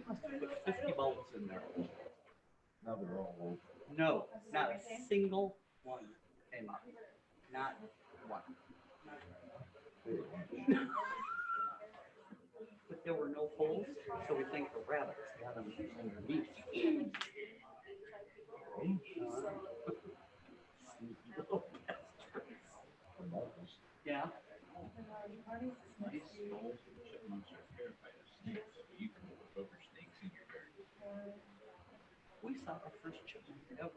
must have put 50 bulbs in there. Now they're all old. No, not a single one came up. Not one. But there were no holes, so we think the rabbits got them underneath. Yeah. We saw our first chipmunk ever.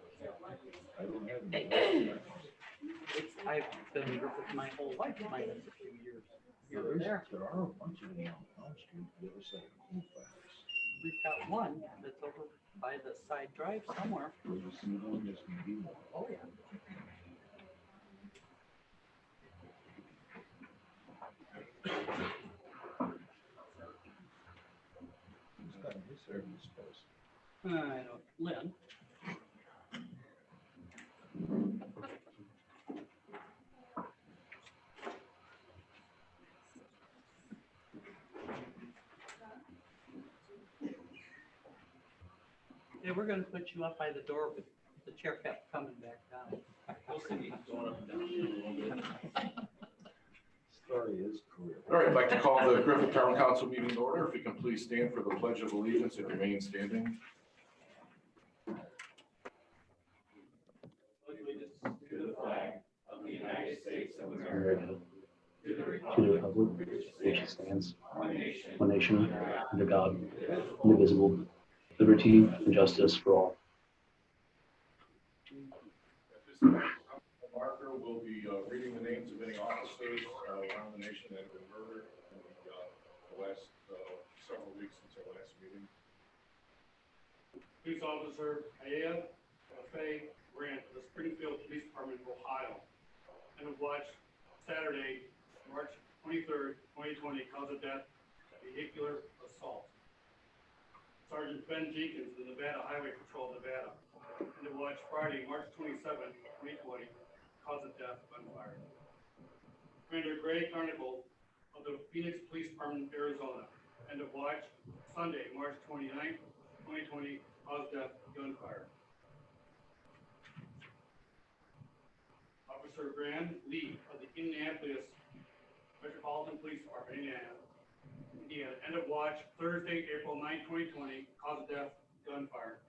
I've been here with my whole life, minus a few years. There are a bunch of them on Palm Street, the other side of Cool Facts. We've got one that's over by the side drive somewhere. Where you see one, there's gonna be one. Oh, yeah. Who's got his service post? I don't, Lynn. They were going to put you up by the door, but the chair kept coming back down. We'll see. Going up and down a little bit. Story is clear. All right, I'd like to call the Griffith Town Council meeting to order. If we can please stand for the Pledge of Allegiance and remain standing. Allegiance to the flag of the United States of America, to the republic which stands, one nation, under God, indivisible, liberty and justice for all. At this time, Marker will be reading the names of any officers around the nation that have been murdered in the last several weeks since our last meeting. Police Officer Aya Faye Grant of the Springfield Police Department of Ohio, and of watch Saturday, March 23rd, 2020, cause of death, vehicular assault. Sergeant Ben Jenkins, the Nevada Highway Patrol, Nevada, and to watch Friday, March 27th, 2020, cause of death, gunfire. Commander Gray Carnival of the Phoenix Police Department, Arizona, and to watch Sunday, March 29th, 2020, cause of death, gunfire. Officer Graham Lee of the Indianapolis Metropolitan Police Department, Indiana, end of watch Thursday, April 9, 2020, cause of death, gunfire.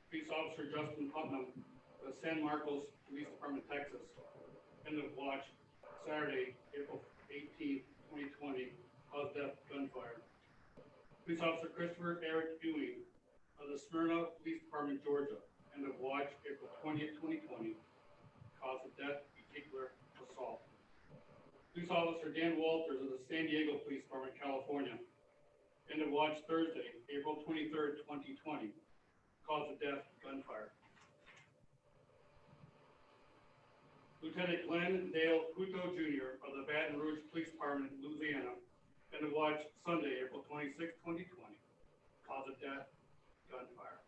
Police Officer Justin Putnam of the San Marcos Police Department, Texas, end of watch Saturday, April 18, 2020, cause of death, gunfire. Police Officer Christopher Eric Ewing of the Smyrna Police Department, Georgia, end of watch April 20th, 2020, cause of death, vehicular assault. Police Officer Dan Walters of the San Diego Police Department, California, end of watch Thursday, April 23rd, 2020, cause of death, gunfire. Lieutenant Glenn Dale Cuto Jr. of the Baton Rouge Police Department, Louisiana, end of watch Sunday, April 26th, 2020, cause of death, gunfire.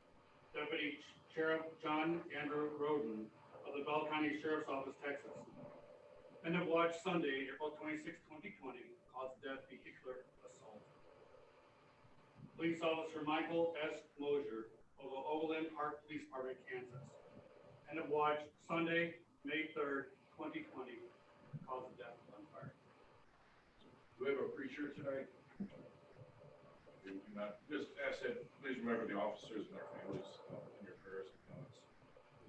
Deputy Sheriff John Andrew Roden of the Bell County Sheriff's Office, Texas, end of watch Sunday, April 26, 2020, cause of death, vehicular assault. Police Officer Michael S. Mosier of the Overland Park Police Department, Kansas, end of watch Sunday, May 3rd, 2020, cause of death, gunfire. Do we have a preacher tonight? We do not. Just ask that, please remember the officers and their families in your prayers and thoughts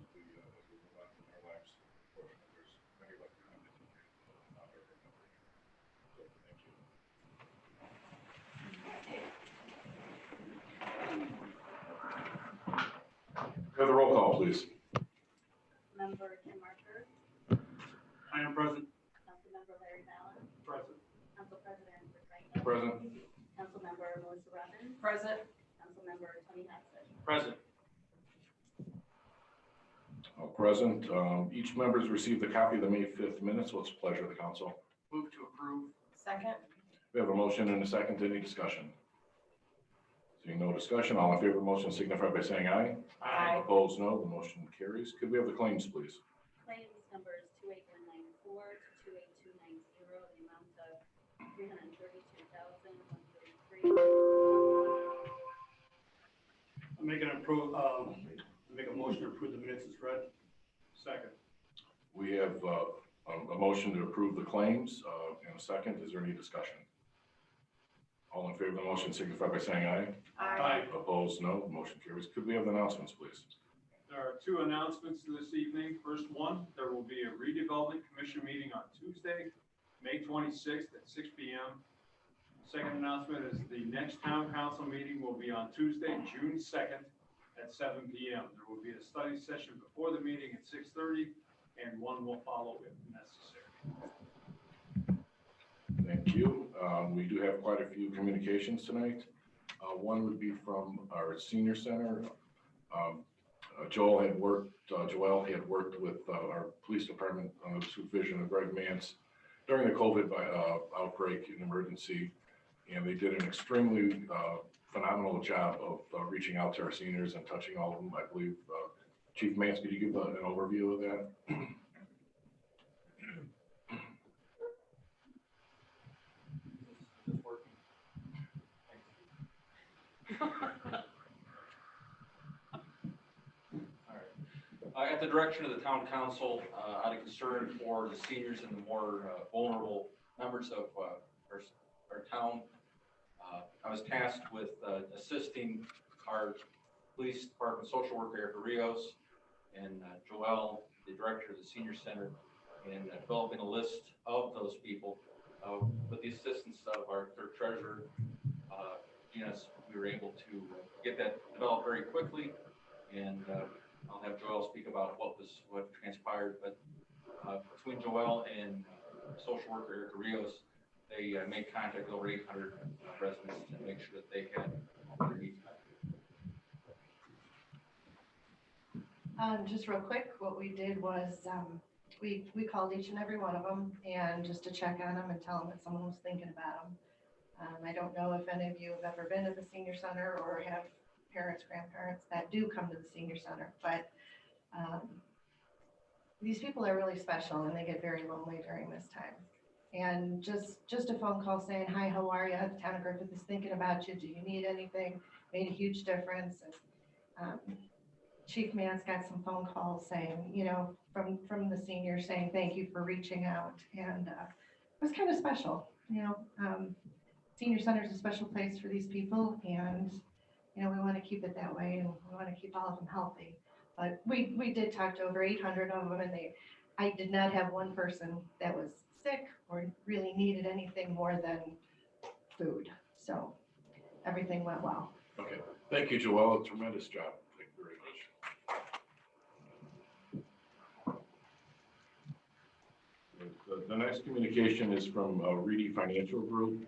as we move on in our lives. Unfortunately, there's many like time that you not ever remember. So thank you. Have the roll call, please. Member Tim Marker. I am present. Councilmember Larry Fallon. Present. Council President Rick Reitman. Present. Councilmember Melissa Robbins. Present. Councilmember Tony Hudson. Present. Present. Each member has received a copy of the May 5th minutes. What's the pleasure of the council? Move to approve. Second. We have a motion and a second. Any discussion? Seeing no discussion, all in favor of the motion signify by saying aye. Aye. Opposed, no. The motion carries. Could we have the claims, please? Claims numbers 28194 to 28290, the amount of $332,133. Make a motion to approve the minutes as read. Second. We have a motion to approve the claims and a second. Is there any discussion? All in favor of the motion signify by saying aye. Aye. Opposed, no. Motion carries. Could we have the announcements, please? There are two announcements this evening. First one, there will be a redevelopment commission meeting on Tuesday, May 26th at 6 p.m. Second announcement is the next town council meeting will be on Tuesday, June 2nd at 7 p.m. There will be a study session before the meeting at 6:30 and one will follow if necessary. Thank you. We do have quite a few communications tonight. One would be from our senior center. Joel had worked with our police department on the supervision of Greg Mance during the COVID outbreak and emergency. And they did an extremely phenomenal job of reaching out to our seniors and touching all of them. I believe, Chief Mance, could you give an overview of that? At the direction of the town council, out of concern for the seniors and the more vulnerable members of our town, I was tasked with assisting our police department social worker, Erica Rios, and Joelle, the director of the senior center, in developing a list of those people. With the assistance of our clerk treasurer, Gina's, we were able to get that developed very quickly, and I'll have Joelle speak about what transpired. But between Joelle and social worker Erica Rios, they made contact with over 800 residents to make sure that they had all their needs met. Just real quick, what we did was we called each and every one of them and just to check on them and tell them that someone was thinking about them. I don't know if any of you have ever been to the senior center or have parents, grandparents that do come to the senior center, but these people are really special and they get very lonely during this time. And just a phone call saying, hi, how are you? The town of Griffith is thinking about you. Do you need anything? Made a huge difference. And, Chief Mance got some phone calls saying, from the seniors saying, thank you for reaching out. And it was kind of special, Senior center is a special place for these people. And, we want to keep it that way and we want to keep all of them healthy. But we did talk to over 800 of them and I did not have one person that was sick or really needed anything more than food. So everything went well. Okay. Thank you, Joelle. A tremendous job. Thank you very much. The next communication is from Reedy Financial Group.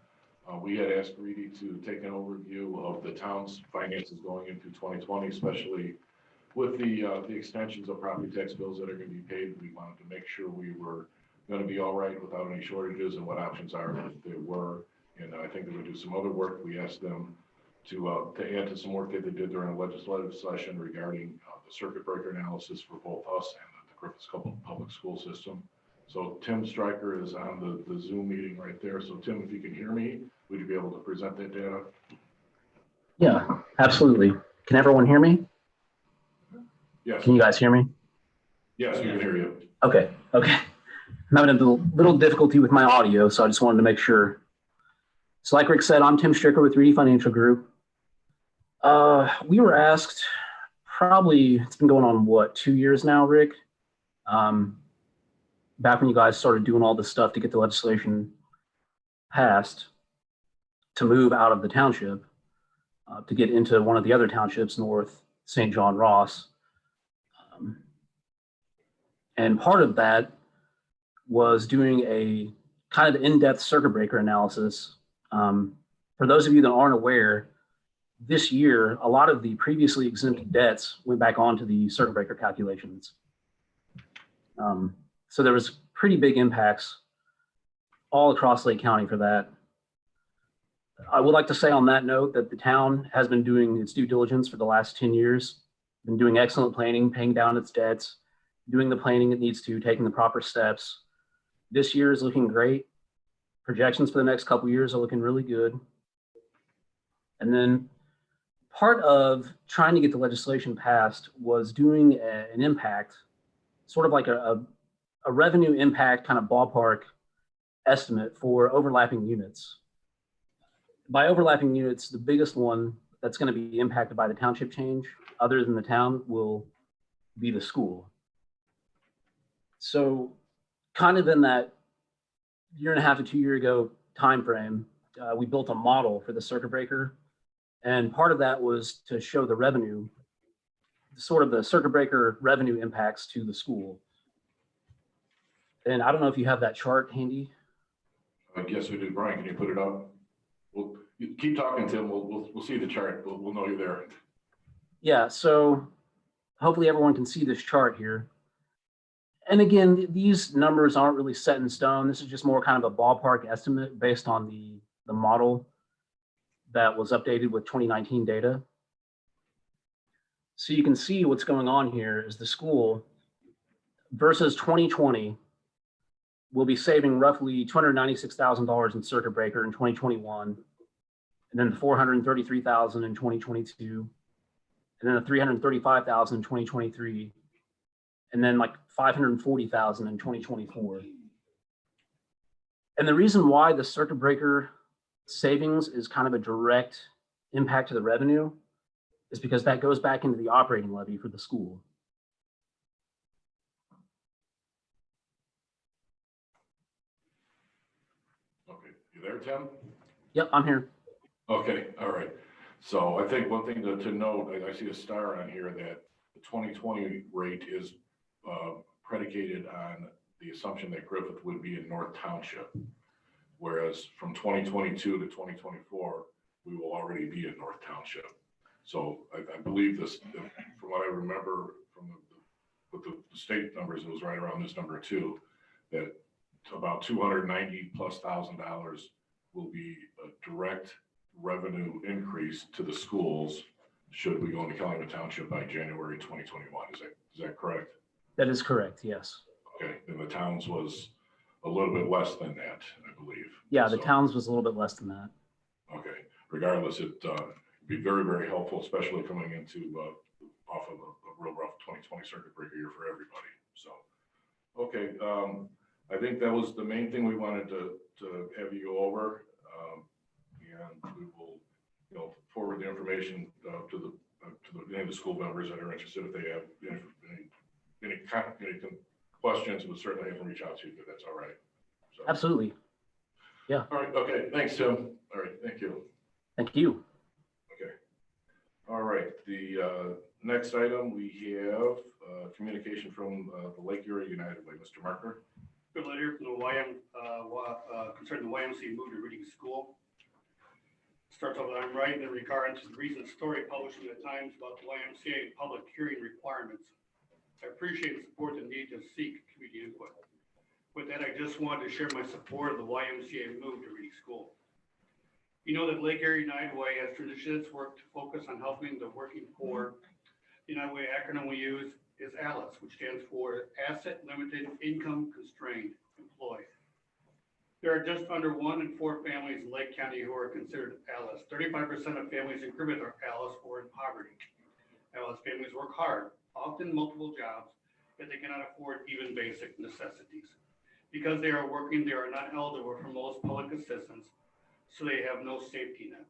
We had asked Reedy to take an overview of the town's finances going into 2020, especially with the extensions of property tax bills that are going to be paid. We wanted to make sure we were going to be all right without any shortages and what options are if there were. And I think they would do some other work. We asked them to add to some work that they did during the legislative session regarding the circuit breaker analysis for both us and the Griffith public school system. So Tim Stryker is on the Zoom meeting right there. So Tim, if you can hear me, would you be able to present that data? Yeah, absolutely. Can everyone hear me? Yes. Can you guys hear me? Yes, we can hear you. Okay. I'm having a little difficulty with my audio, so I just wanted to make sure. So like Rick said, I'm Tim Stricker with Reedy Financial Group. We were asked, probably, it's been going on, 2 years now, Rick? Back when you guys started doing all this stuff to get the legislation passed to move out of the township, to get into one of the other townships, North St. John Ross. And part of that was doing a kind of in-depth circuit breaker analysis. For those of you that aren't aware, this year, a lot of the previously exempted debts went back onto the circuit breaker calculations. So there was pretty big impacts all across Lake County for that. I would like to say on that note that the town has been doing its due diligence for the last 10 years, been doing excellent planning, paying down its debts, doing the planning it needs to, taking the proper steps. This year is looking great. Projections for the next couple years are looking really good. And then part of trying to get the legislation passed was doing an impact, sort of like a revenue impact kind of ballpark estimate for overlapping units. By overlapping units, the biggest one that's going to be impacted by the township change, other than the town, will be the school. So kind of in that year and a half to 2 year ago timeframe, we built a model for the circuit breaker. And part of that was to show the revenue, sort of the circuit breaker revenue impacts to the school. And I don't know if you have that chart handy. I guess we do. Brian, can you put it up? Well, you keep talking, Tim. We'll see the chart. We'll know you're there. Yeah, so hopefully everyone can see this chart here. And again, these numbers aren't really set in stone. This is just more kind of a ballpark estimate based on the model that was updated with 2019 data. So you can see what's going on here is the school versus 2020 will be saving roughly $296,000 in circuit breaker in 2021, and then $433,000 in 2022, and then $335,000 in 2023, and then like $540,000 in 2024. And the reason why the circuit breaker savings is kind of a direct impact to the revenue is because that goes back into the operating levy for the school. Okay, you there, Tim? Yep, I'm here. Okay, all right. So I think one thing to note, I see a star on here that the 2020 rate is predicated on the assumption that Griffith would be in North Township. Whereas from 2022 to 2024, we will already be in North Township. So I believe this, from what I remember from with the state numbers, it was right around this number too, that about $290,000+ will be a direct revenue increase to the schools should we go into Calumet Township by January 2021. Is that correct? That is correct, yes. Okay, and the towns was a little bit less than that, I believe. Yeah, the So, towns was a little bit less than that. okay, regardless, it'd be very, very helpful, especially coming into off of a real rough 2020 circuit breaker year for everybody. So, okay, I think that was the main thing we wanted to have you go over, and we will, forward the information to any of the school members that are interested. If they have any questions, we'll certainly have them reach out to you if that's all right. So, Absolutely. Yeah. all right. Okay. Thanks, Tim. All right. Thank you. Thank you. Okay. All right. The next item, we have communication from the Lake Erie United Way. Mr. Marker. Good letter from the concerning the YMCA move to Reading School. Starts off with I'm writing in regard to the recent story published in the Times about the YMCA public hearing requirements. I appreciate the support and need to seek community input. With that, I just wanted to share my support of the YMCA move to Reading School. You know that Lake Erie United Way has traditionally its work to focus on helping the working poor. The United Way acronym we use is ALICE, which stands for Asset Limited Income Constrained Employed. There are just under 1 in 4 families in Lake County who are considered ALICE. 35% of families in Griffith are ALICE or in poverty. ALICE families work hard, often multiple jobs, yet they cannot afford even basic necessities. Because they are working, they are not eligible for most public assistance, so they have no safety net.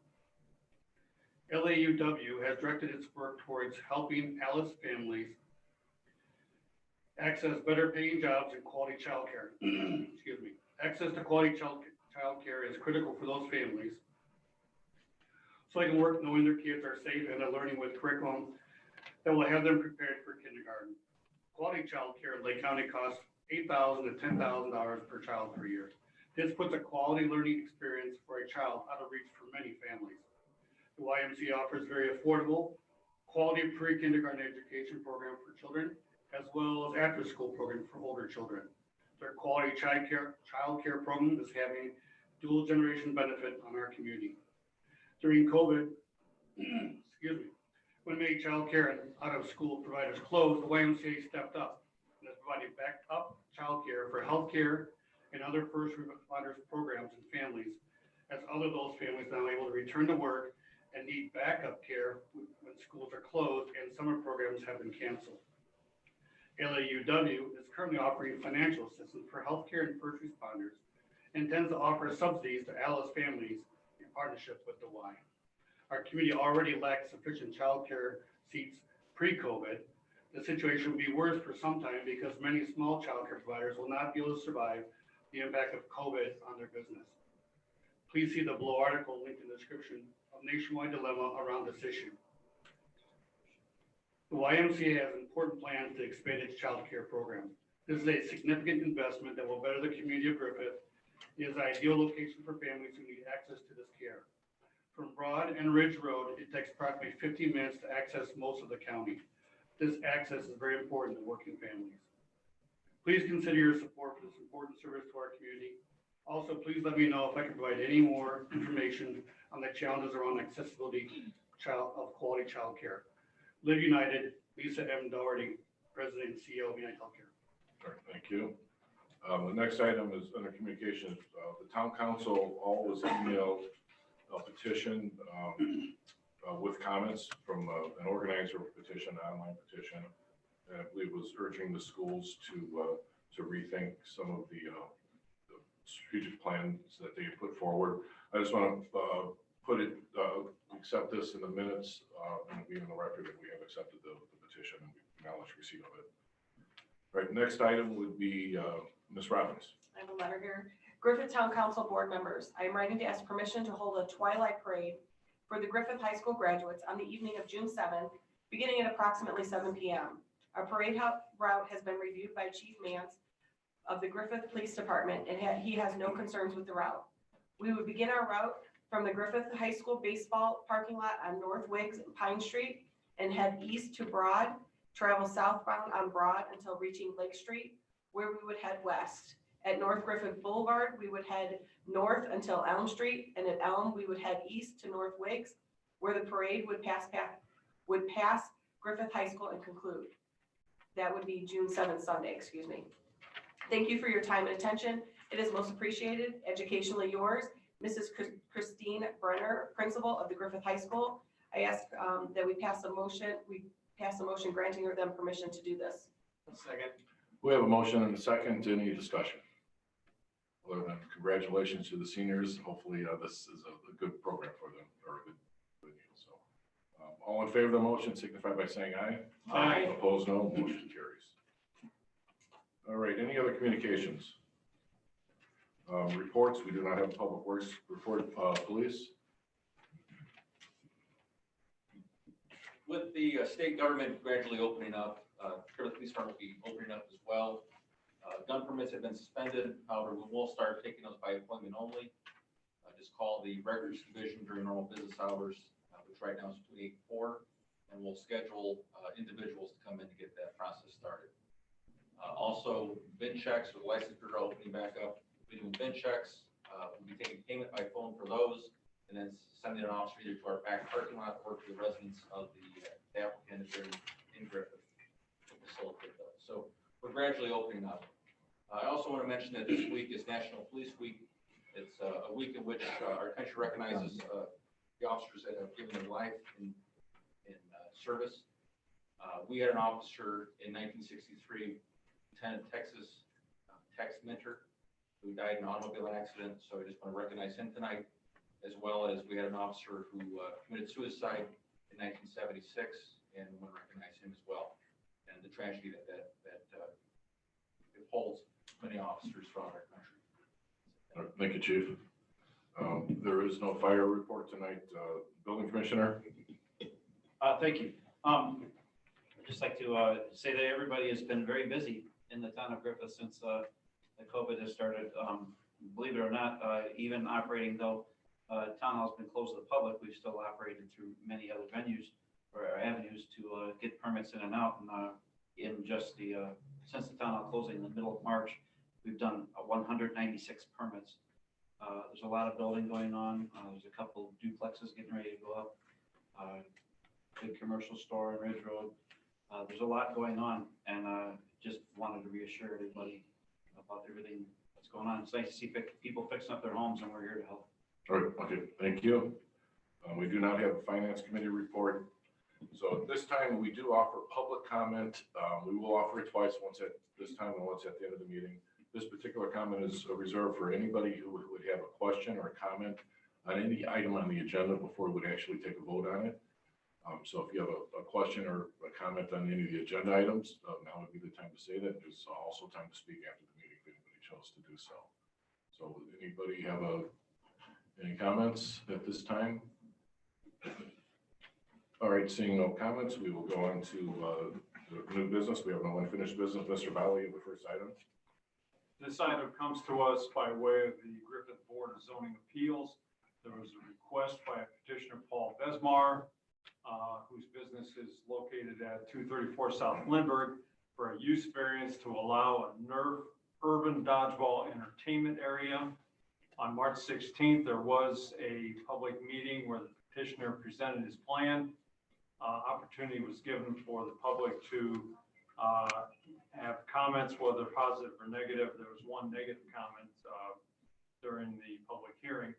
LAUW has directed its work towards helping ALICE families access better paying jobs and quality child care. Excuse me. Access to quality child care is critical for those families so they can work knowing their kids are safe and are learning with curriculum that will have them prepared for kindergarten. Quality child care in Lake County costs $8,000 to $10,000 per child per year. This puts a quality learning experience for a child out of reach for many families. The YMCA offers very affordable, quality pre-kindergarten education program for children, as well as after-school program for older children. Their quality child care program is having dual generation benefit on our community. During COVID, excuse me, when many child care and out-of-school providers closed, the YMCA stepped up and is providing backed up child care for healthcare and other first responders programs and families, as other those families now able to return to work and need backup care when schools are closed and summer programs have been canceled. LAUW is currently offering financial assistance for healthcare and first responders and intends to offer subsidies to ALIS families in partnership with the Y. Our community already lacks sufficient childcare seats pre-COVID. The situation will be worse for some time because many small childcare providers will not be able to survive the impact of COVID on their business. Please see the below article linked in the description of nationwide dilemma around this issue. The YMCA has important plans to expand its child care program. This is a significant investment that will better the community of Griffith. It is an ideal location for families who need access to this care. From Broad and Ridge Road, it takes approximately 15 minutes to access most of the county. This access is very important to working families. Please consider your support for this important service to our community. Also, please let me know if I can provide any more information on the challenges around accessibility of quality child care. Live United, Lisa M. Doherty, President and CEO of United Healthcare. All right, thank you. The next item is under communications. The town council always emailed a petition with comments from an organizer of a petition, an online petition. And I believe was urging the schools to rethink some of the strategic plans that they put forward. I just want to accept this in the minutes and be in the record that we have accepted the petition and we acknowledge receipt of it. All right, next item would be Ms. Robbins. I have a letter here. Griffith Town Council board members, I am writing to ask permission to hold a twilight parade for the Griffith High School graduates on the evening of June 7th, beginning at approximately 7 p.m. Our parade route has been reviewed by Chief Mance of the Griffith Police Department, and he has no concerns with the route. We would begin our route from the Griffith High School baseball parking lot on North Wiggs and Pine Street and head east to Broad, travel southbound on Broad until reaching Lake Street, where we would head west. At North Griffith Boulevard, we would head north until Elm Street, and at Elm, we would head east to North Wiggs, where the parade would pass Griffith High School and conclude. That would be June 7th, Sunday, excuse me. Thank you for your time and attention. It is most appreciated. Educationally yours, Mrs. Christine Brenner, principal of the Griffith High School. I ask that we pass a motion granting them permission to do this. Second. We have a motion and a second. Any discussion? Other than congratulations to the seniors. Hopefully this is a good program for them or a good deal. So all in favor of the motion signify by saying aye. Aye. Opposed, no. Motion carries. All right. Any other communications? Reports. We do not have public works report. Police. With the state government gradually opening up, Griffith Police Department will be opening up as well. Gun permits have been suspended. However, we will start taking those by appointment only. Just call the records division during normal business hours, which right now is 2 to 4, and we'll schedule individuals to come in to get that process started. Also, VIN checks with the license bureau opening back up. We'll be doing VIN checks. We'll be taking payment by phone for those, and then sending an officer either to our back parking lot or to the residents of the applicant if they're in Griffith to facilitate those. So we're gradually opening up. I also want to mention that this week is National Police Week. It's a week in which our country recognizes the officers that have given their life in service. We had an officer in 1963, Lieutenant Tex Minter, who died in an automobile accident. So I just want to recognize him tonight, as well as we had an officer who committed suicide in 1976, and we want to recognize him as well, and the tragedy that it holds many officers throughout our country. All right, thank you, Chief. There is no fire report tonight. Building Commissioner. Thank you. I'd just like to say that everybody has been very busy in the town of Griffith since the COVID has started. Believe it or not, even operating though town hall has been closed to the public, we've still operated through many other venues or avenues to get permits in and out. And in just since the town hall closing in the middle of March, we've done 196 permits. There's a lot of building going on. There's a couple duplexes getting ready to go up. Big commercial store on Ridge Road. There's a lot going on, and just wanted to reassure everybody about everything what's going on. It's nice to see people fixing up their homes, and we're here to help. All right, okay, thank you. We do not have a finance committee report. So at this time, we do offer public comment. We will offer it twice, once at this time and once at the end of the meeting. This particular comment is reserved for anybody who would have a question or a comment on any item on the agenda before we would actually take a vote on it. So if you have a question or a comment on any of the agenda items, now would be the time to say that. There's also time to speak after the meeting if anybody chose to do so. So would anybody have any comments at this time? All right, seeing no comments, we will go on to the new business. We have no unfinished business. Mr. Valley, the first item. This item comes to us by way of the Griffith Board of Zoning Appeals. There was a request by petitioner Paul Besmar, whose business is located at 234 South Lindbergh, for a use variance to allow a Nerf urban dodgeball entertainment area. On March 16th, there was a public meeting where the petitioner presented his plan. Opportunity was given for the public to have comments, whether positive or negative. There was one negative comment during the public hearing.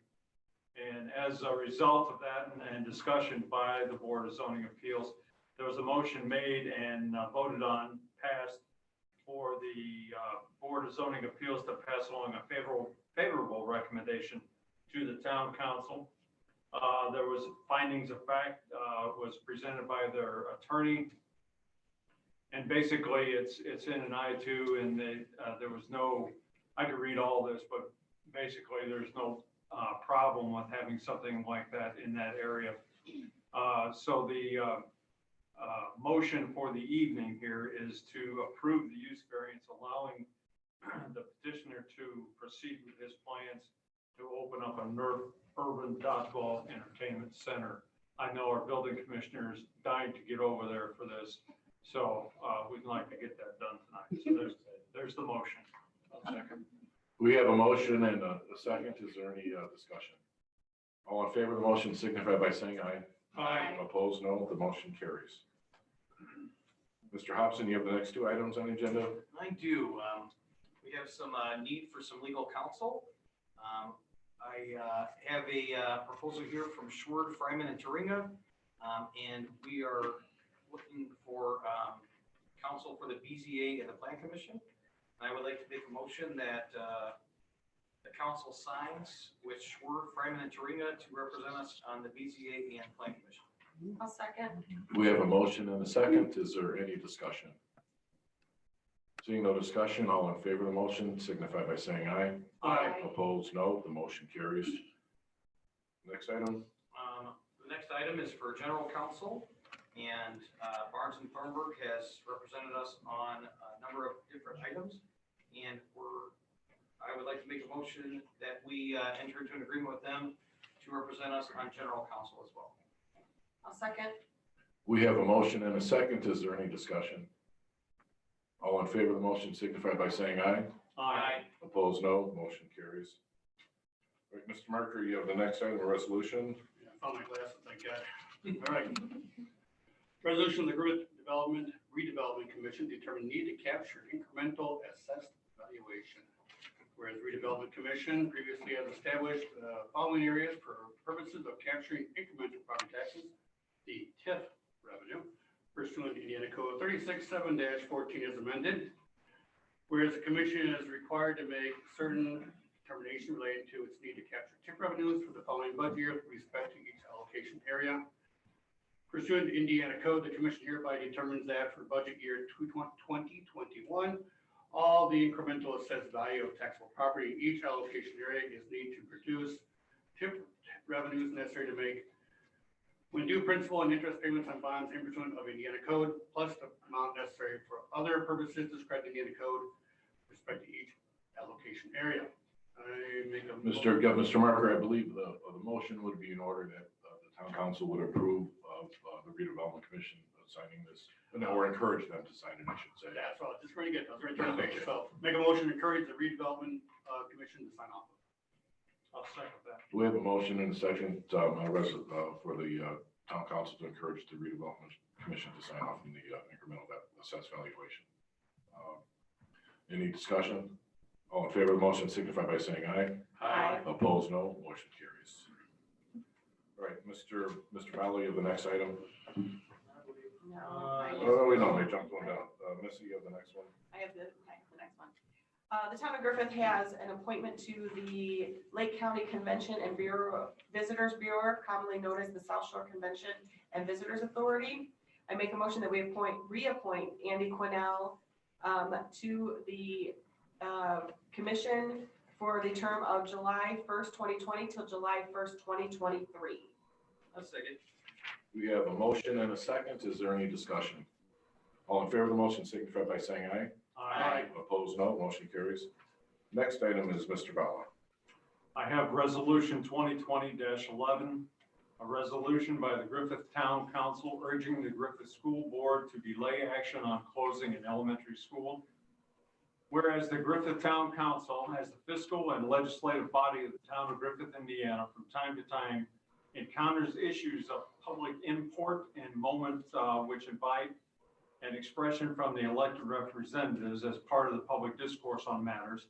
And as a result of that and discussion by the Board of Zoning Appeals, there was a motion made and voted on, passed, for the Board of Zoning Appeals to pass along a favorable recommendation to the town council. There was findings of fact was presented by their attorney. And basically it's in an I-2, and there was no, I could read all this, but basically there's no problem with having something like that in that area. So the motion for the evening here is to approve the use variance, allowing the petitioner to proceed with his plans to open up a Nerf urban dodgeball entertainment center. I know our building commissioner is dying to get over there for this, so we'd like to get that done tonight. So there's the motion. I'll second. We have a motion and a second. Is there any discussion? All in favor of the motion signify by saying aye. Aye. Opposed, no. The motion carries. Mr. Hobson, you have the next two items on the agenda. I do. We have some need for some legal counsel. I have a proposal here from Schwerd, Fryman, and Turinga, and we are looking for counsel for the BZA and the Plan Commission. And I would like to make a motion that the council signs with Schwerd, Fryman, and Turinga to represent us on the BZA and Plan Commission. I'll second. We have a motion and a second. Is there any discussion? Seeing no discussion, all in favor of the motion signify by saying aye. Aye. Opposed, no. The motion carries. Next item. The next item is for general counsel, and Barnes and Thornburg has represented us on a number of different items, and I would like to make a motion that we enter into an agreement with them to represent us on general counsel as well. I'll second. We have a motion and a second. Is there any discussion? All in favor of the motion signify by saying aye. Aye. Opposed, no. Motion carries. All right, Mr. Marker, you have the next item, a resolution. Yeah, I found my glasses, thank God. All right. Resolution of the Griffith Redevelopment Commission determined need to capture incremental assessed valuation. Whereas Redevelopment Commission previously has established the following areas for purposes of capturing incremental property taxes, the TIF revenue, pursuant to Indiana Code 36-7-14 as amended. Whereas the commission is required to make certain determination related to its need to capture TIF revenues for the following budget year with respect to each allocation area. Pursuant to Indiana Code, the commission hereby determines that for budget year 2021, all the incremental assessed value of taxable property in each allocation area is needed to produce TIF revenues necessary to make when due principal and interest payments on bonds in pursuant of Indiana Code, plus the amount necessary for other purposes described in Indiana Code with respect to each allocation area. I make a Mr. Marker, I believe the motion would be in order that the town council would approve of the redevelopment commission signing this, or encourage them to sign it, I should say. That's all, just pretty good. I was ready to make it. So make a motion to encourage the redevelopment commission to sign off. I'll second that. We have a motion and a second for the town council to encourage the redevelopment commission to sign off on the incremental assessed valuation. Any discussion? All in favor of the motion signify by saying aye. Aye. Opposed, no. Motion carries. All right, Mr. Valley, you have the next item. No. Oh, wait, no, they jumped one down. Missy, you have the next one. I have the next one. The town of Griffith has an appointment to the Lake County Convention and Visitors Bureau, commonly known as the South Shore Convention and Visitors Authority. I make a motion that we reappoint Andy Quinnell to the commission for the term of July 1st, 2020 till July 1st, 2023. A second. We have a motion and a second. Is there any discussion? All in favor of the motion signify by saying aye. Aye. Opposed, no. Motion carries. Next item is Mr. Valla. I have resolution 2020-11, a resolution by the Griffith Town Council urging the Griffith School Board to delay action on closing an elementary school. Whereas the Griffith Town Council, as the fiscal and legislative body of the town of Griffith, Indiana, from time to time encounters issues of public import and moment which invite an expression from the elected representatives as part of the public discourse on matters.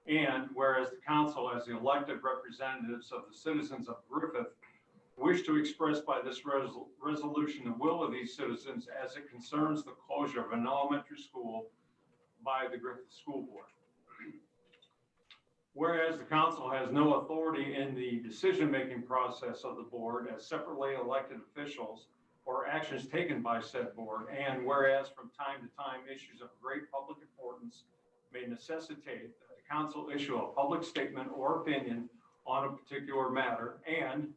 And whereas the council, as the elected representatives of the citizens of Griffith, wish to express by this resolution the will of these citizens as it concerns the closure of an elementary school by the Griffith School Board. Whereas the council has no authority in the decision-making process of the board as separately elected officials or actions taken by said board, and whereas from time to time issues of great public importance may necessitate that the council issue a public statement or opinion on a particular matter, and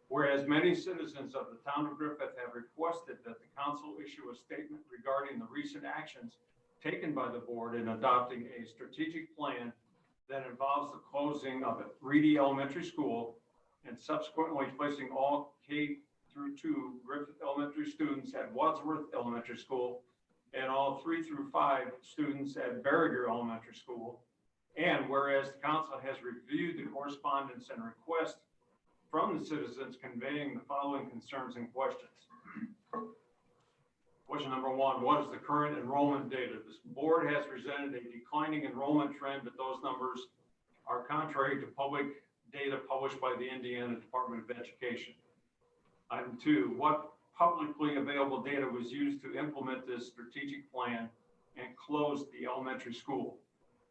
whereas many citizens of the town of Griffith have requested that the council issue a statement regarding the recent actions taken by the board in adopting a strategic plan that involves the closing of Reedy Elementary School and subsequently placing all K through 2 Griffith Elementary students at Wadsworth Elementary School and all 3 through 5 students at Barriger Elementary School. And whereas the council has reviewed the correspondence and request from the citizens conveying the following concerns and questions. Question number 1, what is the current enrollment data? This board has presented a declining enrollment trend, but those numbers are contrary to public data published by the Indiana Department of Education. Item 2, what publicly available data was used to implement this strategic plan and close the elementary school?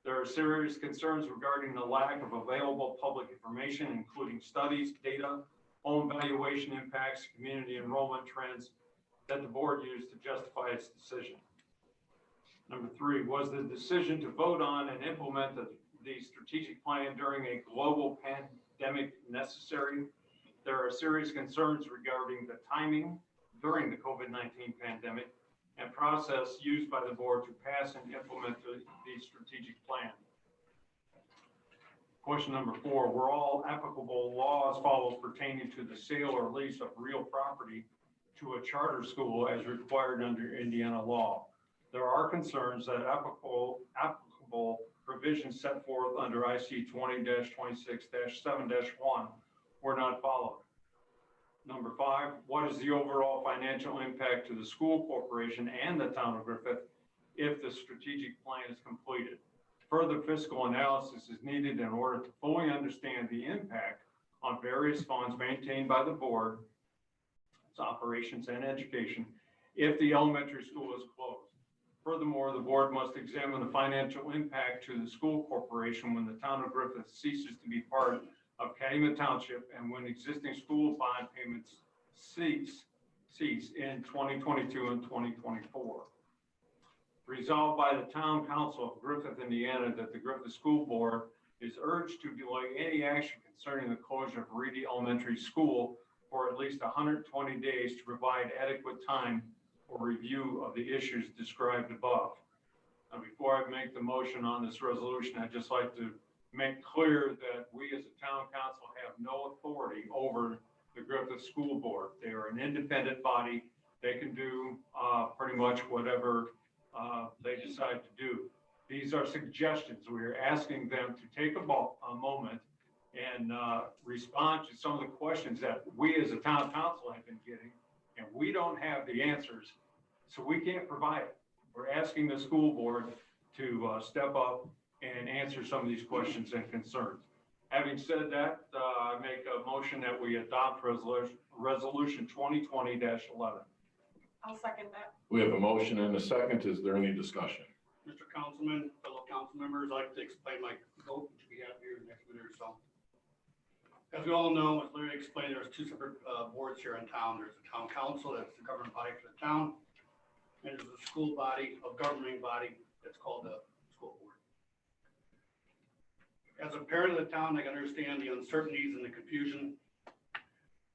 There are serious concerns regarding the lack of available public information, including studies, data, home valuation impacts, community enrollment trends that the board used to justify its decision. Number 3, was the decision to vote on and implement the strategic plan during a global pandemic necessary? There are serious concerns regarding the timing during the COVID-19 pandemic and process used by the board to pass and implement the strategic plan. Question number 4, were all applicable laws followed pertaining to the sale or lease of real property to a charter school as required under Indiana law? There are concerns that applicable provisions set forth under IC 20-26-7-1 were not followed. Number 5, what is the overall financial impact to the school corporation and the town of Griffith if the strategic plan is completed? Further fiscal analysis is needed in order to fully understand the impact on various funds maintained by the board, its operations and education, if the elementary school is closed. Furthermore, the board must examine the financial impact to the school corporation when the town of Griffith ceases to be part of Calumet Township and when existing school bond payments cease in 2022 and 2024. Resolved by the Town Council of Griffith, Indiana, that the Griffith School Board is urged to delay any action concerning the closure of Reedy Elementary School for at least 120 days to provide adequate time for review of the issues described above. Now, before I make the motion on this resolution, I'd just like to make clear that we as a town council have no authority over the Griffith School Board. They are an independent body. They can do pretty much whatever they decide to do. These are suggestions. We're asking them to take a moment and respond to some of the questions that we as a town council have been getting, and we don't have the answers, so we can't provide it. We're asking the school board to step up and answer some of these questions and concerns. Having said that, I make a motion that we adopt resolution 2020-11. I'll second that. We have a motion and a second. Is there any discussion? Mr. Councilman, fellow council members, I'd like to explain my vote, which we have here in the next minute or so. As we all know, as Larry explained, there's two separate boards here in town. There's the town council, that's the governing body for the town. And there's a school body, a governing body, that's called the school board. As a parent of the town, I can understand the uncertainties and the confusion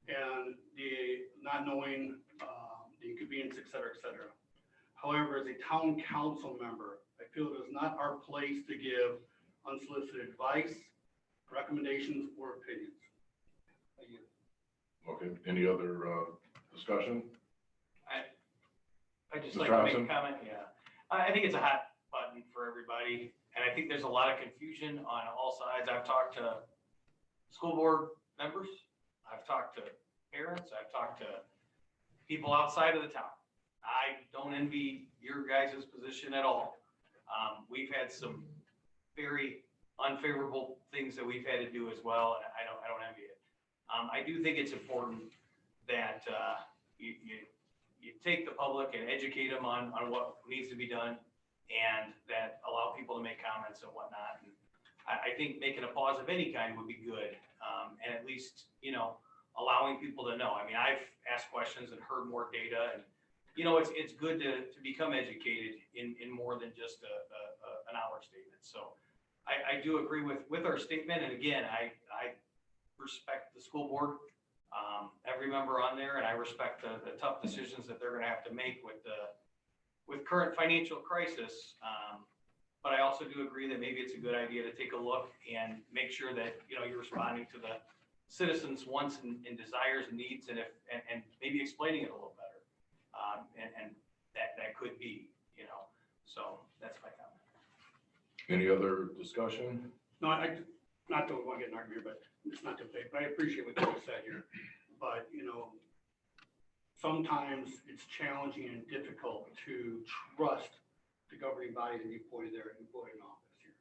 and the not knowing, the inconvenience, et cetera, et cetera. However, as a town council member, I feel it is not our place to give unsolicited advice, recommendations, or opinions. Thank you. Okay, any other discussion? I just Mr. like to make a Robinson? comment, yeah. I think it's a hot button for everybody, and I think there's a lot of confusion on all sides. I've talked to school board members, I've talked to parents, I've talked to people outside of the town. I don't envy your guys' position at all. We've had some very unfavorable things that we've had to do as well, and I don't envy it. I do think it's important that you take the public and educate them on what needs to be done, and that allow people to make comments and whatnot. And I think making a pause of any kind would be good, and at least, allowing people to know. I mean, I've asked questions and heard more data, and, it's good to become educated in more than just an hour statement. So I do agree with our statement, and again, I respect the school board, every member on there, and I respect the tough decisions that they're gonna have to make with current financial crisis. But I also do agree that maybe it's a good idea to take a look and make sure that, you're responding to the citizens' wants and desires and needs, and maybe explaining it a little better. And that could be, so that's my comment. Any other discussion? No, not that we want to get in an argument, but it's not to say, but I appreciate what you just said here. But, sometimes it's challenging and difficult to trust the governing body that you appointed there and put in office here.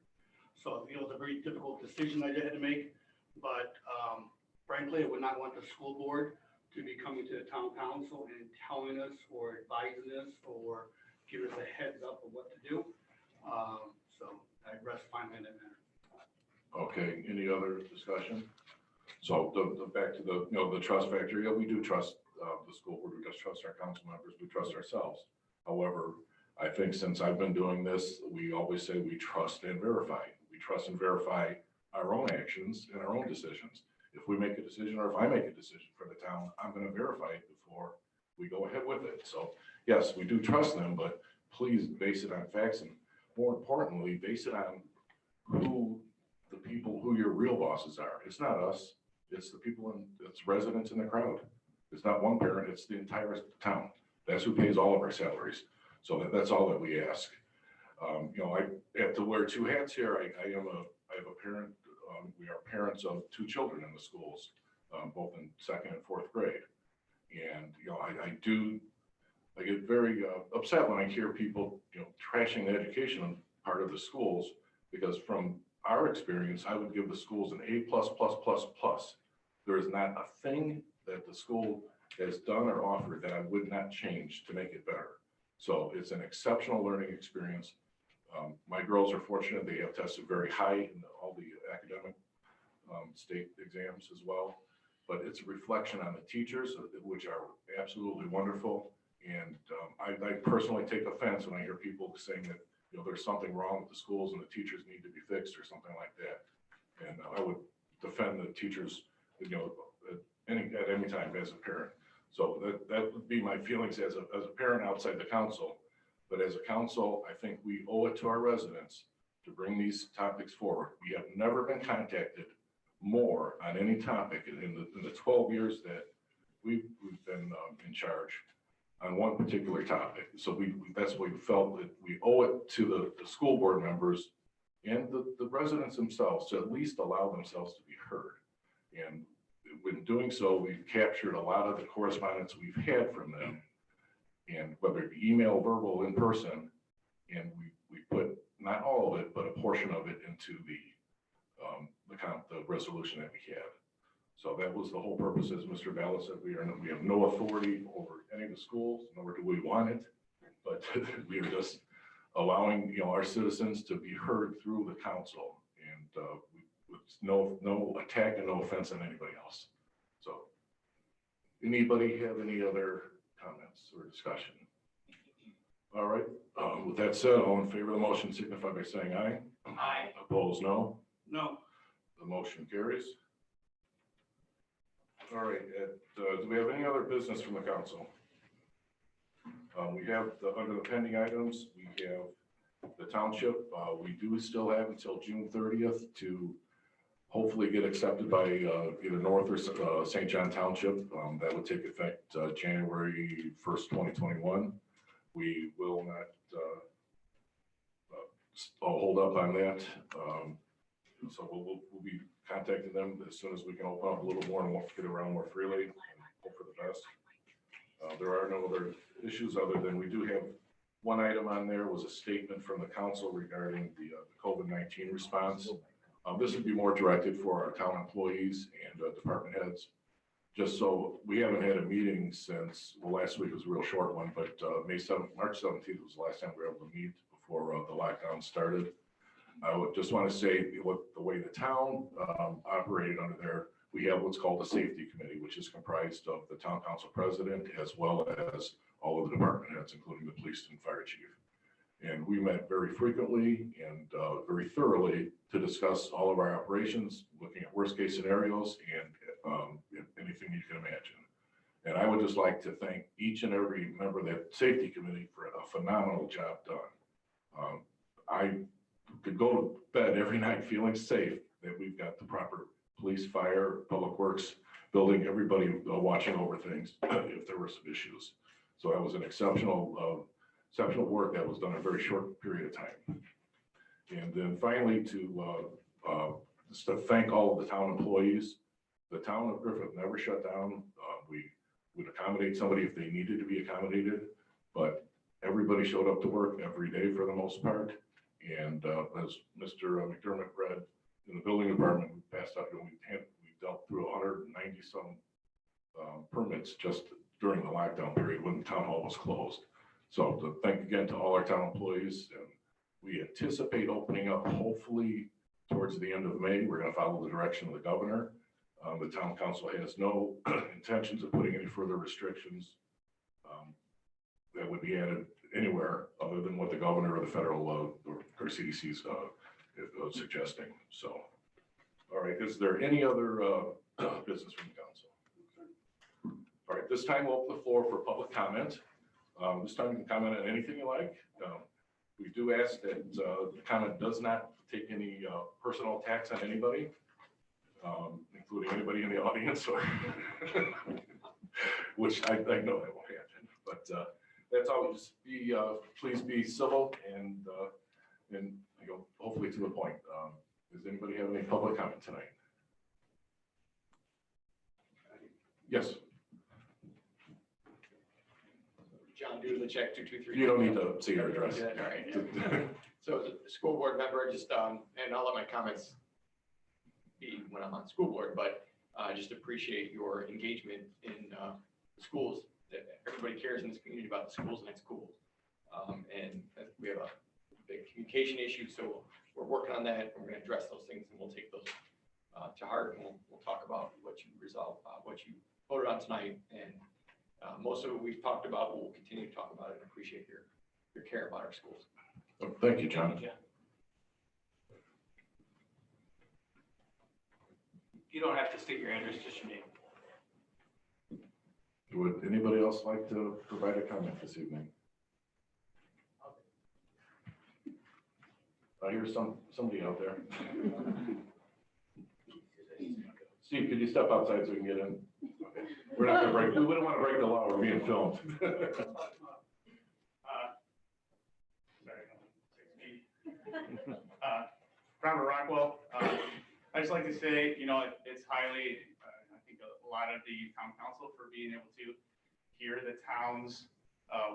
So, it's a very difficult decision I had to make, but frankly, I would not want the school board to be coming to the town council and telling us or advising us or giving us a heads up of what to do. So I rest finally in that matter. Okay, any other discussion? So back to the trust factor. Yeah, we do trust the school board. We just trust our council members. We trust ourselves. However, I think since I've been doing this, we always say we trust and verify. We trust and verify our own actions and our own decisions. If we make a decision, or if I make a decision for the town, I'm going to verify it before we go ahead with it. So yes, we do trust them, but please base it on facts, and more importantly, base it on who your real bosses are. It's not us. It's the people it's residents in the crowd. It's not one parent, it's the entire town. That's who pays all of our salaries. So that's all that we ask. I have to wear two hats here. I have a parent. We are parents of two children in the schools, both in 2nd and 4th grade. And, I get very upset when I hear people, trashing the education part of the schools, because from our experience, I would give the schools an A++++. There is not a thing that the school has done or offered that I would not change to make it better. So it's an exceptional learning experience. My girls are fortunate. They have tested very high in all the academic state exams as well. But it's a reflection on the teachers, which are absolutely wonderful. And I personally take offense when I hear people saying that, there's something wrong with the schools and the teachers need to be fixed or something like that. And I would defend the teachers, at any time as a parent. So that would be my feelings as a parent outside the council. But as a council, I think we owe it to our residents to bring these topics forward. We have never been contacted more on any topic in the 12 years that we've been in charge on one particular topic. So that's what we felt, that we owe it to the school board members and the residents themselves to at least allow themselves to be heard. And when doing so, we've captured a lot of the correspondence we've had from them, and whether it be email, verbal, in person, and we put not all of it, but a portion of it into the resolution that we had. So that was the whole purpose, as Mr. Vallis said, we have no authority over any of the schools, nor do we want it. But we are just allowing, you know, our citizens to be heard through the council, and with no attack and no offense on anybody else. So anybody have any other comments or discussion? All right, with that said, all in favor of the motion signify by saying aye. Aye. Opposed, no. No. The motion carries. All right, do we have any other business from the council? We have, under the pending items, we have the township. We do still have until June 30th to hopefully get accepted by either North or St. John Township. That would take effect January 1st, 2021. We will not hold up on that. So we'll be contacting them as soon as we can open up a little more and get around more freely and hope for the best. There are no other issues other than we do have one item on there was a statement from the council regarding the COVID-19 response. This would be more directed for our town employees and department heads. Just so we haven't had a meeting since, well, last week was a real short one, but March 17th was the last time we were able to meet before the lockdown started. I would just want to say the way the town operated under there, we have what's called a safety committee, which is comprised of the town council president as well as all of the department heads, including the police and fire chief. And we met very frequently and very thoroughly to discuss all of our operations, looking at worst case scenarios and anything you can imagine. And I would just like to thank each and every member of that safety committee for a phenomenal job done. I could go to bed every night feeling safe that we've got the proper police, fire, public works, building, everybody watching over things if there were some issues. So that was an exceptional work that was done in a very short period of time. And then finally, just to thank all of the town employees. The town of Griffith never shut down. We would accommodate somebody if they needed to be accommodated, but everybody showed up to work every day for the most part. And as Mr. McDermott read, in the building department, we passed out, we dealt through 190 some permits just during the lockdown period when the town hall was closed. So thank again to all our town employees. And we anticipate opening up hopefully towards the end of May. We're going to follow the direction of the governor. The town council has no intentions of putting any further restrictions that would be added anywhere other than what the governor or the federal or CDC is suggesting. So, all right, is there any other business from the council? All right, this time we'll open the floor for public comment. This time you can comment on anything you like. We do ask that the comment does not take any personal attacks on anybody, including anybody in the audience, or which I know that won't happen. But that's all. Just be please be civil and you know, hopefully to the point. Does anybody have any public comment tonight? Yes. John Dudlicek, 223. You don't need to say your address. All right. So as a school board member, just and I'll let my comments be when I'm on school board, but just appreciate your engagement in schools. That everybody cares in this community about the schools and its schools. And we have a big communication issue, so we're working on that. And we're going to address those things, and we'll take those to heart, and we'll talk about what you resolve, what you voted on tonight, and most of it we've talked about, but we'll continue to talk about it and appreciate your care about our schools. Thank you, John. You don't have to state your address, just your name. Would anybody else like to provide a comment this evening? I hear somebody out there. Steve, could you step outside so we can get in? Okay. We're not going to break. We wouldn't want to break the law. We're being filmed. Robert Rockwell. I just like to say, you know, it's highly, I think a lot of the town council for being able to hear the town's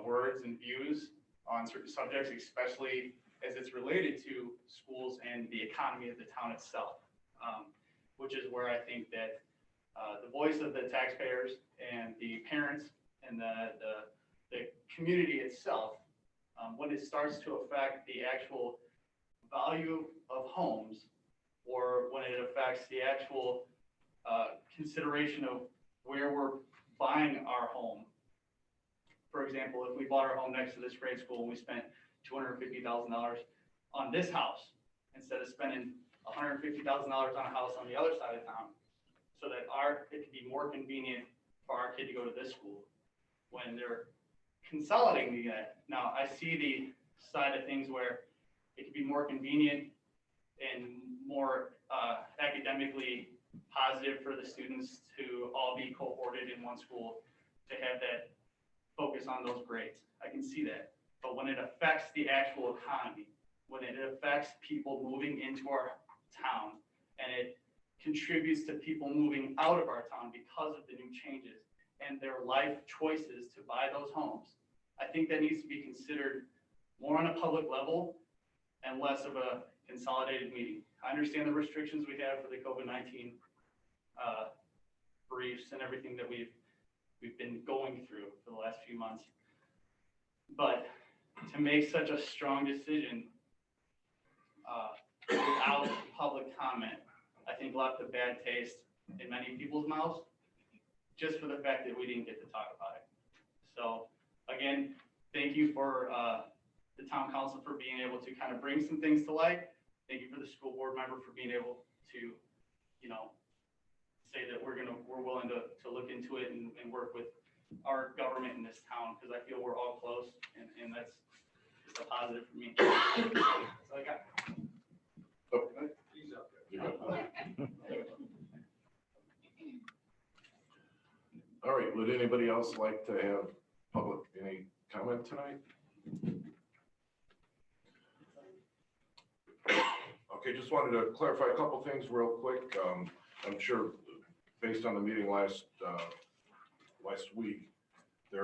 words and views on certain subjects, especially as it's related to schools and the economy of the town itself, which is where I think that the voice of the taxpayers and the parents and the community itself, when it starts to affect the actual value of homes, or when it affects the actual consideration of where we're buying our home. For example, if we bought our home next to this grade school and we spent $250,000 on this house, instead of spending $150,000 on a house on the other side of town, so that it could be more convenient for our kid to go to this school. When they're consolidating that, now I see the side of things where it could be more convenient and more academically positive for the students to all be cohorted in one school, to have that focus on those grades. I can see that. But when it affects the actual economy, when it affects people moving into our town, and it contributes to people moving out of our town because of the new changes and their life choices to buy those homes, I think that needs to be considered more on a public level and less of a consolidated meeting. I understand the restrictions we have for the COVID-19 briefs and everything that we've been going through for the last few months. But to make such a strong decision without public comment, I think left a bad taste in many people's mouths, just for the fact that we didn't get to talk about it. So again, thank you for the town council for being able to kind of bring some things to light. Thank you for the school board member for being able to, say that we're willing to look into it and work with our government in this town, because I feel we're all close, and that's just a positive for me. That's all I got. He's up there. All right, would anybody else like to have any comment tonight? Okay, just wanted to clarify a couple things real quick. I'm sure based on the meeting last week, the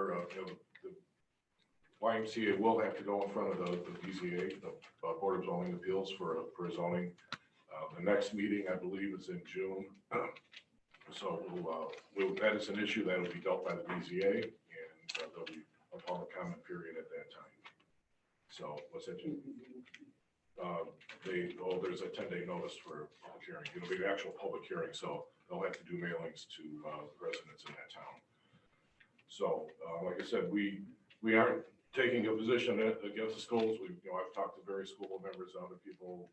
YMCA will have to go in front of the BZA, the Board of Zoning Appeals for zoning. The next meeting, I believe, is in June. So that is an issue that will be dealt by the BZA, and there'll be a public comment period at that time. So what's that? There's a 10-day notice for a public hearing. It'll be the actual public hearing, so they'll have to do mailings to residents in that town. So like I said, we aren't taking a position against the schools. I've talked to various school members, other people,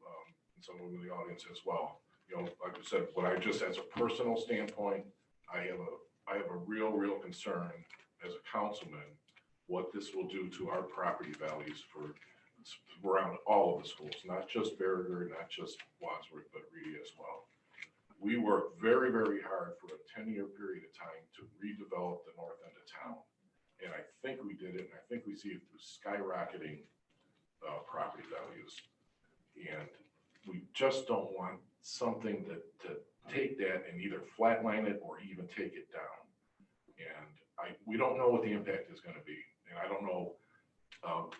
and some of them in the audience as well. Like I said, what I just, as a personal standpoint, I have a real concern as a councilman, what this will do to our property values for around all of the schools, not just Berger, not just Wadsworth, but Reedy as well. We worked very hard for a 10-year period of time to redevelop the north end of town. And I think we did it, and I think we see it through skyrocketing property values. And we just don't want something to take that and either flatline it or even take it down. And we don't know what the impact is going to be. And I don't know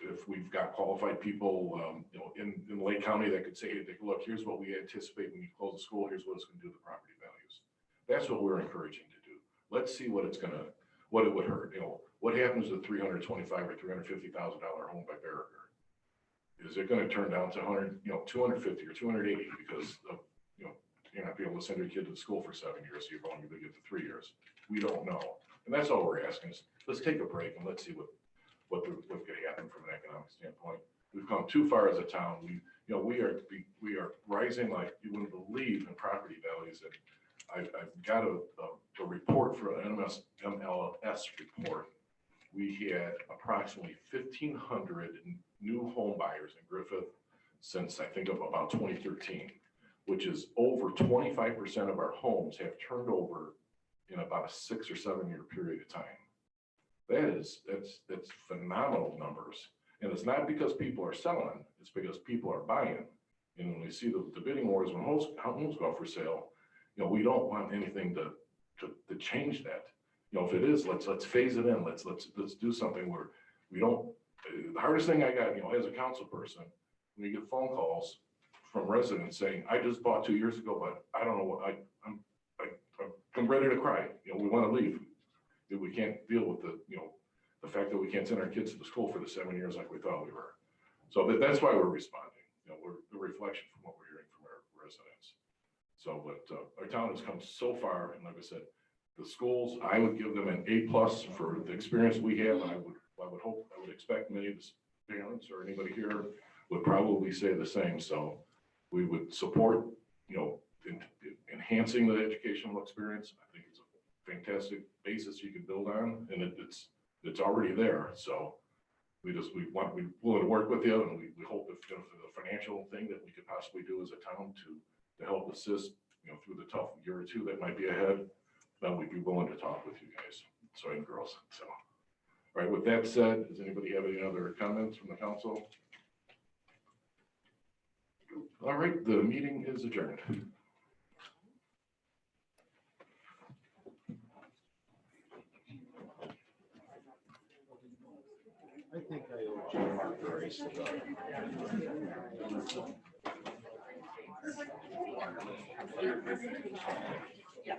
if we've got qualified people in Lake County that could say, hey, look, here's what we anticipate when you close the school, here's what it's going to do to the property values. That's what we're encouraging to do. Let's see what it would hurt. What happens to $325,000 or $350,000 home by Berger? Is it going to turn down to $250,000 or $280,000 because of, you're not be able to send your kid to school for 7 years, so you're only going to get to 3 years. We don't know. And that's all we're asking is let's take a break and let's see what could happen from an economic standpoint. We've come too far as a town. We are rising like you wouldn't believe in property values. And I've got a report for an MLS report. We had approximately 1,500 new home buyers in Griffith since I think of about 2013, which is over 25% of our homes have turned over in about a 6 or 7 year period of time. That's phenomenal numbers. And it's not because people are selling, it's because people are buying. And when we see the bidding wars, when homes go for sale, we don't want anything to change that. If it is, let's phase it in. Let's do something where we don't. The hardest thing I got, as a council person, we get phone calls from residents saying, I just bought 2 years ago, but I don't know what, I'm ready to cry. You know, we want to leave. We can't deal with the fact that we can't send our kids to the school for the 7 years like we thought we were. So that's why we're responding. You know, we're the reflection from what we're hearing from our residents. So, but our town has come so far, and like I said, the schools, I would give them an A+ for the experience we have. And I would expect many of the parents or anybody here would probably say the same. So we would support, you know, enhancing the educational experience. I think it's a fantastic basis you can build on, and it's already there. So we're willing to work with you, and we hope if the financial thing that we could possibly do as a town to help assist, you know, through the tough year or two that might be ahead, then we'd be willing to talk with you guys, so and girls. So, all right, with that said, does anybody have any other comments from the council? All right, the meeting is adjourned. I think I owe Jim Mark a race. Yeah.